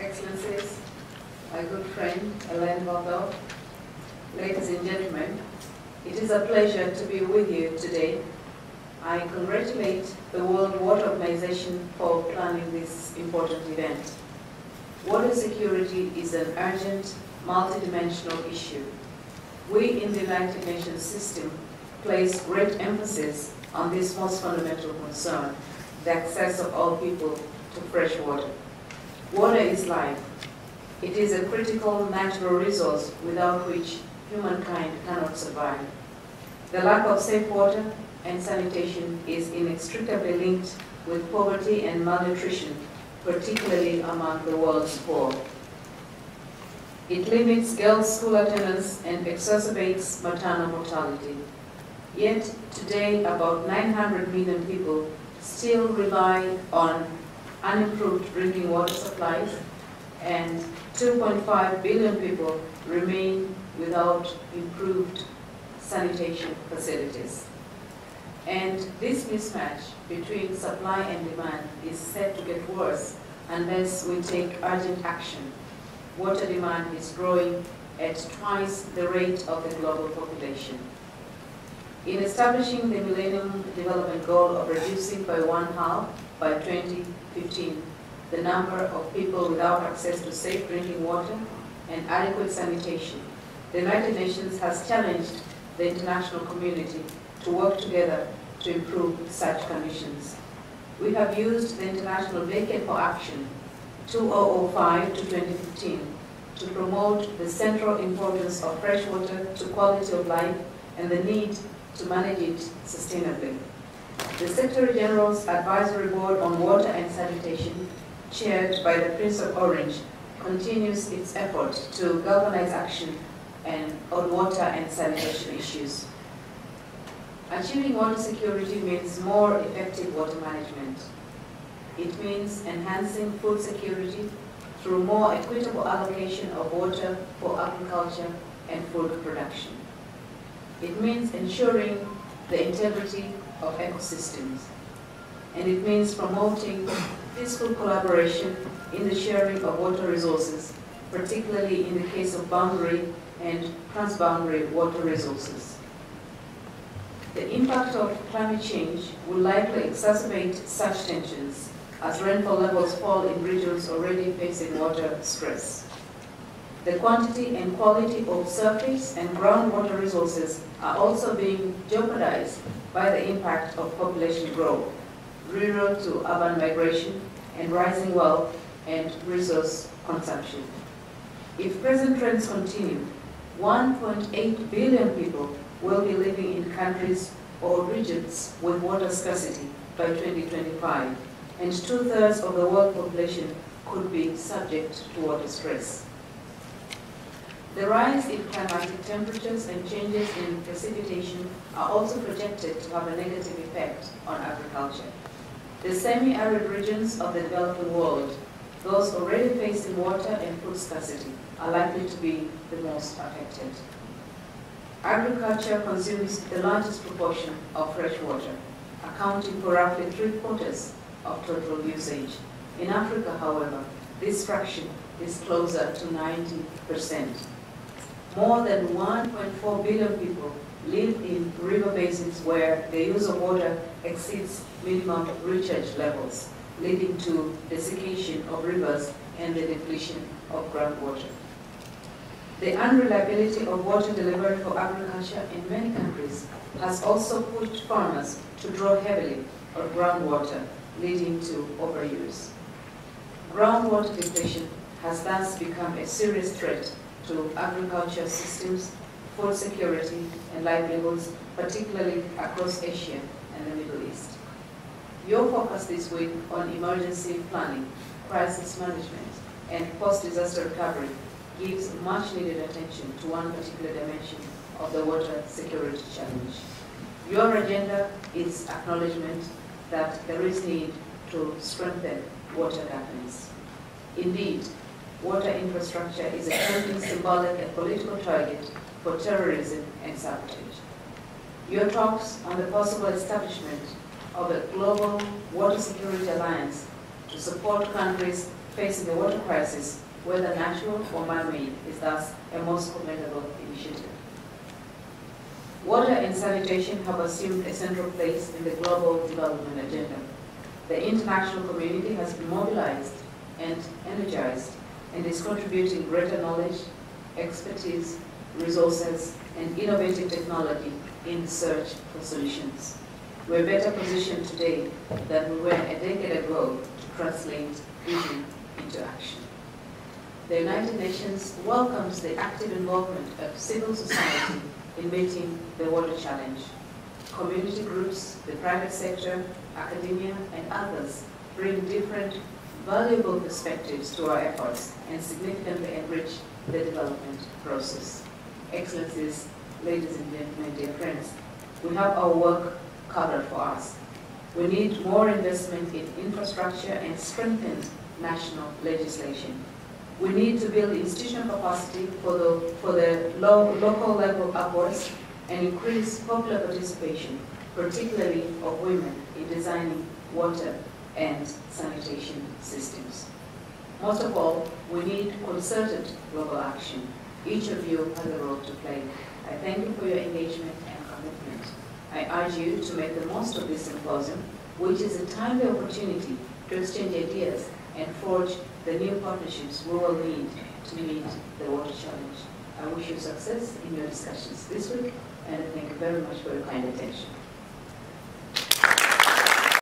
Excellencies, my good friend, Elaine Valdov, ladies and gentlemen, it is a pleasure to be with you today. I congratulate the World Water Organization for planning this important event. Water security is an urgent, multidimensional issue. We in the United Nations system place great emphasis on this most fundamental concern, the access of all people to fresh water. Water is life. It is a critical natural resource without which humankind cannot survive. The lack of safe water and sanitation is inextricably linked with poverty and malnutrition, particularly among the world's poor. It limits girls' school attendance and exacerbates maternal mortality. Yet today, about 900 million people still rely on unimproved drinking water supplies, and 2.5 billion people remain without improved sanitation facilities. And this mismatch between supply and demand is set to get worse unless we take urgent action. Water demand is growing at twice the rate of the global population. In establishing the Millennium Development Goal of reducing by 1/2 by 2015 the number of people without access to safe drinking water and adequate sanitation, the United Nations has challenged the international community to work together to improve such conditions. We have used the International Decade for Action 2005 to 2015 to promote the central importance of fresh water to quality of life and the need to manage it sustainably. The Secretary General's Advisory Board on Water and Sanitation, chaired by the Prince of Orange, continues its effort to galvanize action on water and sanitation issues. Achieving water security means more effective water management. It means enhancing food security through more equitable allocation of water for agriculture and food production. It means ensuring the integrity of ecosystems. And it means promoting peaceful collaboration in the sharing of water resources, particularly in the case of boundary and transboundary water resources. The impact of climate change will likely exacerbate such tensions as rainfall levels fall in regions already facing water stress. The quantity and quality of surface and groundwater resources are also being jeopardized by the impact of population growth, rural to urban migration, and rising wealth and resource consumption. If present trends continue, 1.8 billion people will be living in countries or regions with water scarcity by 2025, and 2/3 of the world population could be subject to water stress. The rise in climatic temperatures and changes in precipitation are also projected to have a negative effect on agriculture. The semi-arid regions of the developing world, those already facing water and food scarcity, are likely to be the most affected. Agriculture consumes the largest proportion of fresh water, accounting for roughly 3/4 of total usage. In Africa, however, this fraction is closer to 90%. More than 1.4 billion people live in river basins where the use of water exceeds minimum recharge levels, leading to desiccation of rivers and the depletion of groundwater. The unreliability of water delivered for agriculture in many countries has also pushed farmers to draw heavily on groundwater, leading to overuse. Groundwater depletion has thus become a serious threat to agriculture systems, food security, and livelihoods, particularly across Asia and the Middle East. Your focus this week on emergency planning, crisis management, and post-disaster recovery gives much-needed attention to one particular dimension of the water security challenge. Your agenda is acknowledgement that there is need to strengthen water governance. Indeed, water infrastructure is a tempting symbolic and political target for terrorism and sabotage. Your talks on the possible establishment of a global water security alliance to support countries facing the water crisis, whether natural or man-made, is thus a most commendable initiative. Water and sanitation have assumed a central place in the global development agenda. The international community has been mobilized and energized and is contributing greater knowledge, expertise, resources, and innovative technology in the search for solutions. We're better positioned today than we were a decade ago to translate vision into action. The United Nations welcomes the active involvement of civil society in meeting the water challenge. Community groups, the private sector, academia, and others bring different, valuable perspectives to our efforts and significantly enrich the development process. Excellencies, ladies and gentlemen, dear friends, we have our work covered for us. We need more investment in infrastructure and strengthened national legislation. We need to build institutional capacity for the local level upwards and increase popular participation, particularly of women, in designing water and sanitation systems. Most of all, we need concerted global action. Each of you has a role to play. I thank you for your engagement and commitment. I urge you to make the most of this symposium, which is a timely opportunity to exchange ideas and forge the new partnerships we will need to meet the water challenge. I wish you success in your discussions this week, and I thank you very much for your kind attention.